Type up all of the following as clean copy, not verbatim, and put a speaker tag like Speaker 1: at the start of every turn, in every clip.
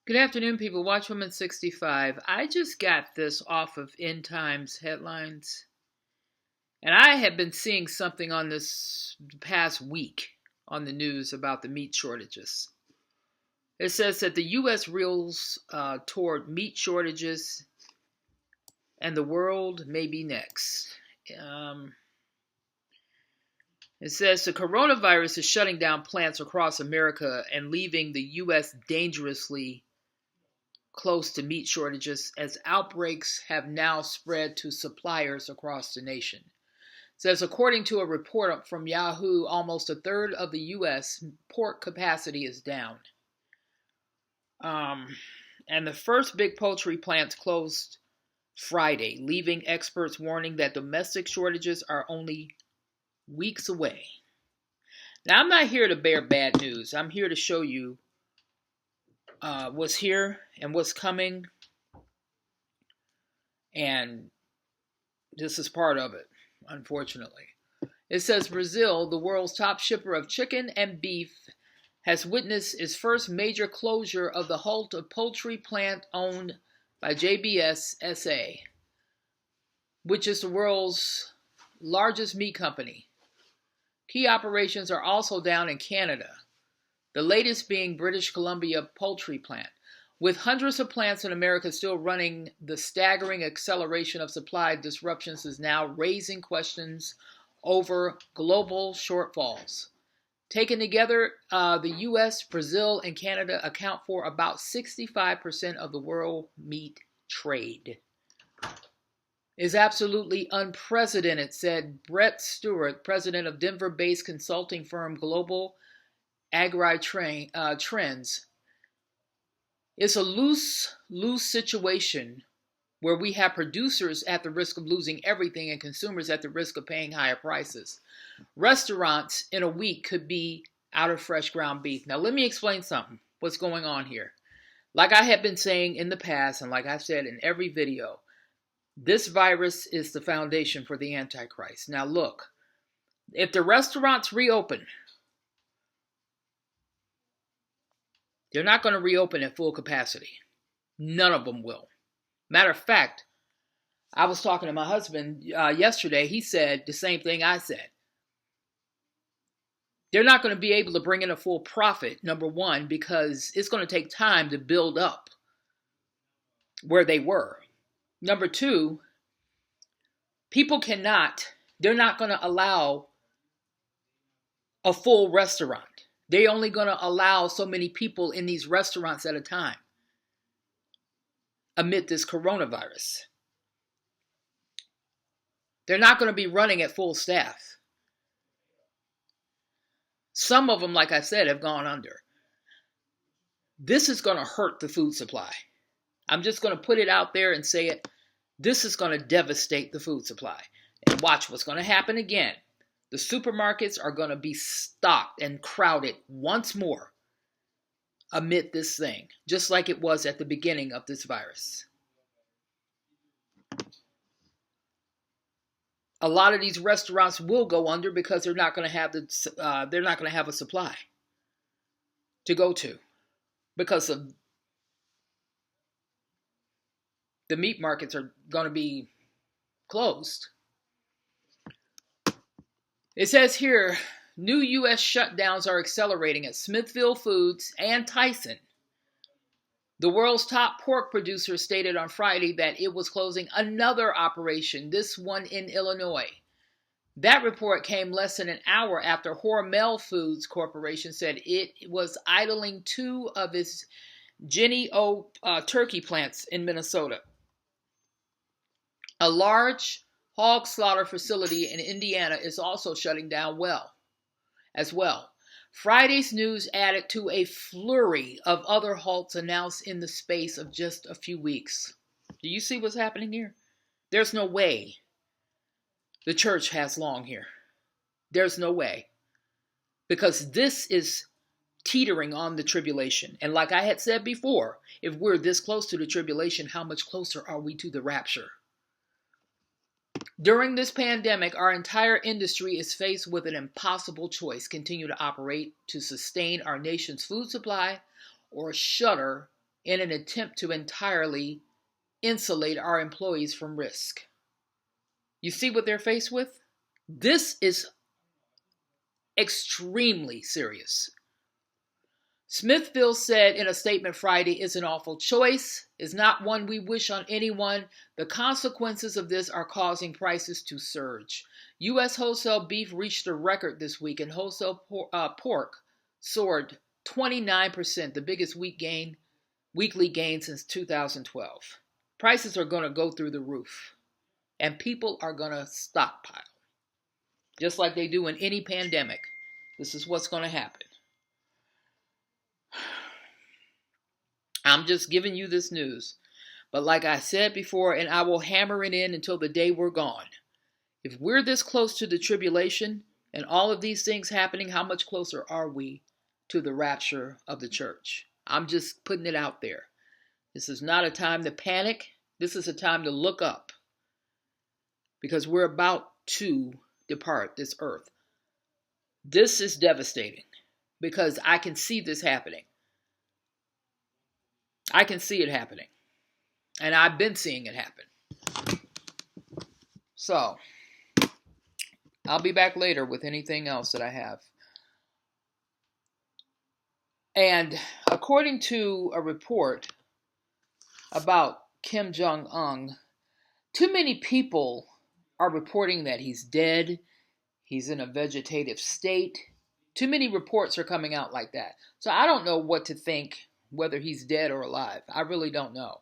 Speaker 1: Good afternoon, people. Watchwoman 65. I just got this off of End Times headlines, and I have been seeing something on this past week on the news about the meat shortages. It says that the U.S. reels toward meat shortages, and the world may be next. Um, it says the coronavirus is shutting down plants across America and leaving the U.S. dangerously close to meat shortages as outbreaks have now spread to suppliers across the nation. It says, according to a report from Yahoo, almost a third of the U.S. pork capacity is down. And the first big poultry plants closed Friday, leaving experts warning that domestic shortages are only weeks away. Now, I'm not here to bear bad news. I'm here to show you what's here and what's coming, and this is part of it, unfortunately. It says Brazil, the world's top shipper of chicken and beef, has witnessed its first major closure of the halt of poultry plant owned by JBS SA, which is the world's largest meat company. Key operations are also down in Canada, the latest being British Columbia poultry plant. With hundreds of plants in America still running, the staggering acceleration of supply disruptions is now raising questions over global shortfalls. Taken together, the U.S., Brazil, and Canada account for about 65% of the world meat trade. Is absolutely unprecedented, said Brett Stewart, president of Denver-based consulting firm Global Agri-Trends. It's a loose situation where we have producers at the risk of losing everything and consumers at the risk of paying higher prices. Restaurants in a week could be out of fresh ground beef. Now, let me explain something. What's going on here? Like I have been saying in the past, and like I've said in every video, this virus is the foundation for the Antichrist. Now, look, if the restaurants reopen, they're not going to reopen at full capacity. None of them will. Matter of fact, I was talking to my husband yesterday. He said the same thing I said. They're not going to be able to bring in a full profit, number one, because it's going to take time to build up where they were. Number two, they're not going to allow a full restaurant. They're only going to allow so many people in these restaurants at a time amid this coronavirus. They're not going to be running at full staff. Some of them, like I said, have gone under. This is going to hurt the food supply. I'm just going to put it out there and say it. This is going to devastate the food supply. And watch what's going to happen again. The supermarkets are going to be stocked and crowded once more amid this thing, just like it was at the beginning of this virus. A lot of these restaurants will go under because they're not going to have a supply to go to because of the meat markets are going to be closed. It says here, new U.S. shutdowns are accelerating at Smithfield Foods and Tyson. The world's top pork producer stated on Friday that it was closing another operation, this one in Illinois. That report came less than an hour after Hormel Foods Corporation said it was idling two of its Jennie O turkey plants in Minnesota. A large hog slaughter facility in Indiana is also shutting down as well. Friday's news added to a flurry of other halts announced in the space of just a few weeks. Do you see what's happening here? There's no way the church has long here. There's no way. Because this is teetering on the tribulation. And like I had said before, if we're this close to the tribulation, how much closer are we to the rapture? During this pandemic, our entire industry is faced with an impossible choice: continue to operate to sustain our nation's food supply or shutter in an attempt to entirely insulate our employees from risk. You see what they're faced with? This is extremely serious. Smithfield said in a statement Friday, "It's an awful choice. It's not one we wish on anyone. The consequences of this are causing prices to surge." U.S. wholesale beef reached a record this week, and wholesale pork soared 29%, the biggest weekly gain since 2012. Prices are going to go through the roof, and people are going to stockpile, just like they do in any pandemic. This is what's going to happen. I'm just giving you this news. But like I said before, and I will hammer it in until the day we're gone, if we're this close to the tribulation and all of these things happening, how much closer are we to the rapture of the church? I'm just putting it out there. This is not a time to panic. This is a time to look up, because we're about to depart this earth. This is devastating because I can see this happening. I can see it happening. And I've been seeing it happen. So, I'll be back later with anything else that I have. And according to a report about Kim Jong-un, too many people are reporting that he's dead, he's in a vegetative state. Too many reports are coming out like that. So I don't know what to think, whether he's dead or alive. I really don't know.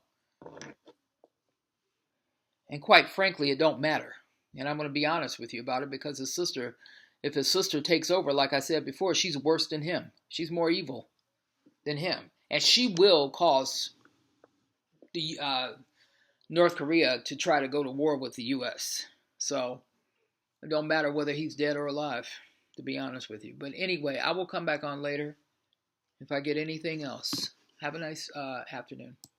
Speaker 1: And quite frankly, it don't matter. And I'm going to be honest with you about it, because if his sister takes over, like I said before, she's worse than him. She's more evil than him. And she will cause the North Korea to try to go to war with the U.S. So it don't matter whether he's dead or alive, to be honest with you. But anyway, I will come back on later if I get anything else. Have a nice afternoon.